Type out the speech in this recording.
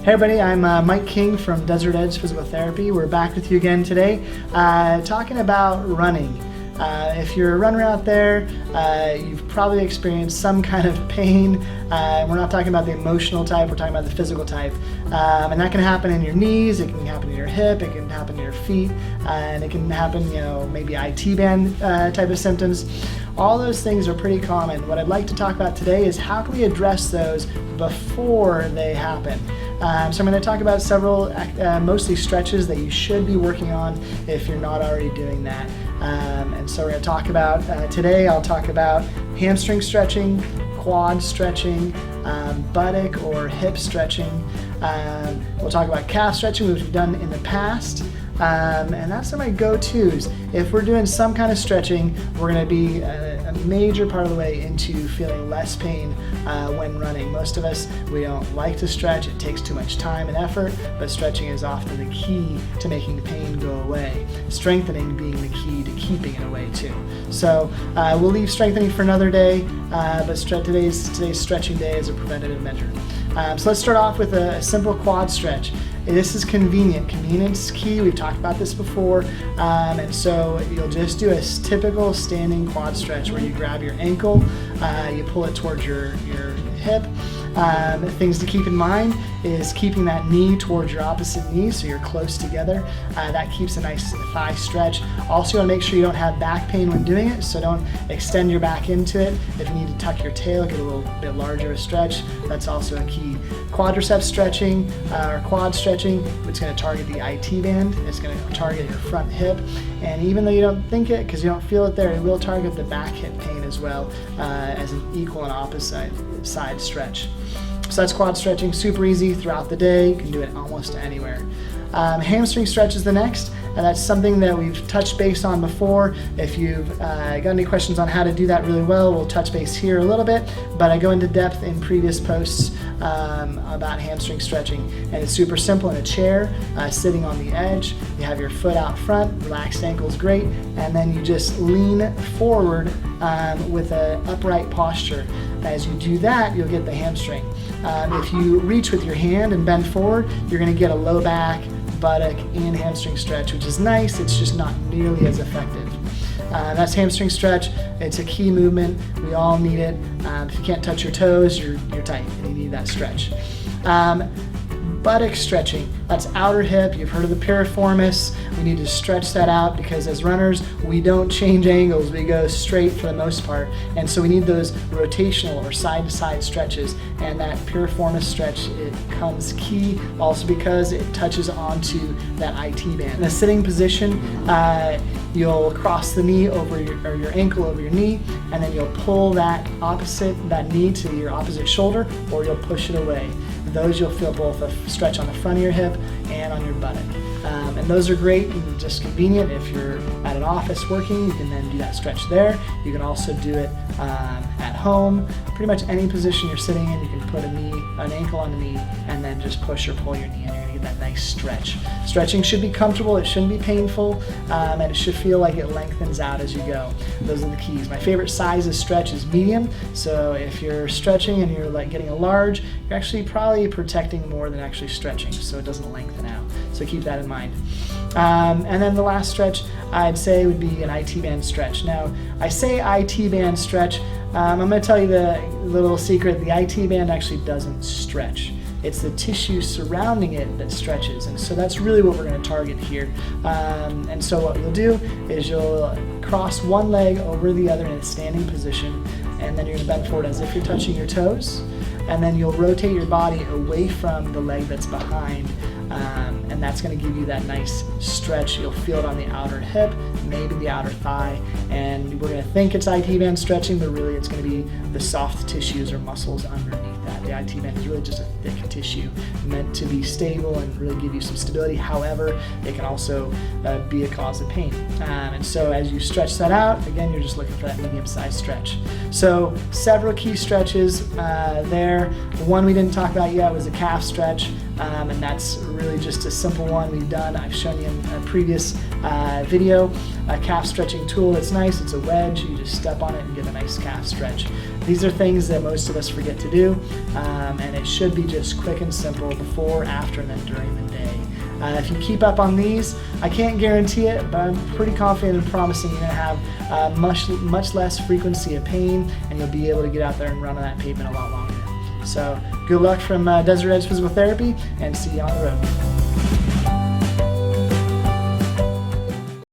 Hey everybody, I'm Mike King from Desert Edge Physical Therapy. We're back with you again today, talking about running. If you're a runner out there, you've probably experienced some kind of pain. We're not talking about the emotional type, we're talking about the physical type. And that can happen in your knees, it can happen in your hip, it can happen in your feet, and it can happen, maybe IT band type of symptoms. All those things are pretty common. What I'd like to talk about today is how can we address those before they happen. So I'm going to talk about several mostly stretches that you should be working on if you're not already doing that. And so we're going to talk about, today I'll talk about hamstring stretching, quad stretching, buttock or hip stretching. We'll talk about calf stretching, which we've done in the past. And that's some of my go-tos. If we're doing some kind of stretching, we're going to be a major part of the way into feeling less pain when running. Most of us, we don't like to stretch. It takes too much time and effort, but stretching is often the key to making the pain go away. Strengthening being the key to keeping it away too. So we'll leave strengthening for another day, but today's stretching day is a preventative measure. So let's start off with a simple quad stretch. This is convenient. Convenience is key. We've talked about this before. And so you'll just do a typical standing quad stretch where you grab your ankle, you pull it towards your hip. Things to keep in mind is keeping that knee towards your opposite knee so you're close together. That keeps a nice thigh stretch. Also, you want to make sure you don't have back pain when doing it, so don't extend your back into it. If you need to tuck your tail, get a little bit larger a stretch, that's also a key. Quadriceps stretching or quad stretching, it's going to target the IT band. It's going to target your front hip, and even though you don't think it because you don't feel it there, it will target the back hip pain as well as an equal and opposite side stretch. So that's quad stretching, super easy throughout the day. You can do it almost anywhere. Hamstring stretch is the next, and that's something that we've touched base on before. If you've got any questions on how to do that really well, we'll touch base here a little bit, but I go into depth in previous posts about hamstring stretching. And it's super simple in a chair, sitting on the edge. You have your foot out front, relaxed ankle is great, and then you just lean forward with an upright posture. As you do that, you'll get the hamstring. If you reach with your hand and bend forward, you're going to get a low back, buttock, and hamstring stretch, which is nice. It's just not nearly as effective. That's hamstring stretch. It's a key movement. We all need it. If you can't touch your toes, you're tight and you need that stretch. Buttock stretching, that's outer hip. You've heard of the piriformis. We need to stretch that out because as runners, we don't change angles. We go straight for the most part. And so we need those rotational or side-to-side stretches. And that piriformis stretch, it comes key also because it touches onto that IT band. In a sitting position, you'll cross the knee over your ankle over your knee, and then you'll pull that knee to your opposite shoulder, or you'll push it away. Those you'll feel both a stretch on the front of your hip and on your buttock. And those are great and just convenient. If you're at an office working, you can then do that stretch there. You can also do it at home. Pretty much any position you're sitting in, you can put an ankle on the knee and then just push or pull your knee, and you're gonna get that nice stretch. Stretching should be comfortable, it shouldn't be painful, and it should feel like it lengthens out as you go. Those are the keys. My favorite size of stretch is medium, so if you're stretching and you're like getting a large, you're actually probably protecting more than actually stretching, so it doesn't lengthen out. So keep that in mind. And then the last stretch I'd say would be an IT band stretch. Now, I say IT band stretch, I'm going to tell you the little secret. The IT band actually doesn't stretch. It's the tissue surrounding it that stretches, and so that's really what we're going to target here. And so what you'll do is you'll cross one leg over the other in a standing position, and then you're going to bend forward as if you're touching your toes, and then you'll rotate your body away from the leg that's behind, and that's going to give you that nice stretch. You'll feel it on the outer hip, maybe the outer thigh, and we're going to think it's IT band stretching, but really it's going to be the soft tissues or muscles underneath that. The IT band is really just a thick tissue meant to be stable and really give you some stability. However, it can also be a cause of pain. And so as you stretch that out, again, you're just looking for that medium-sized stretch. So several key stretches there. The one we didn't talk about yet was a calf stretch. And that's really just a simple one we've done. I've shown you in a previous video. A calf stretching tool that's nice. It's a wedge. You just step on it and get a nice calf stretch. These are things that most of us forget to do, and it should be just quick and simple before, after, and then during the day. If you keep up on these, I can't guarantee it, but I'm pretty confident in promising you're going to have much less frequency of pain, and you'll be able to get out there and run on that pavement a lot longer. So good luck from Desert Edge Physical Therapy, and see you on the road.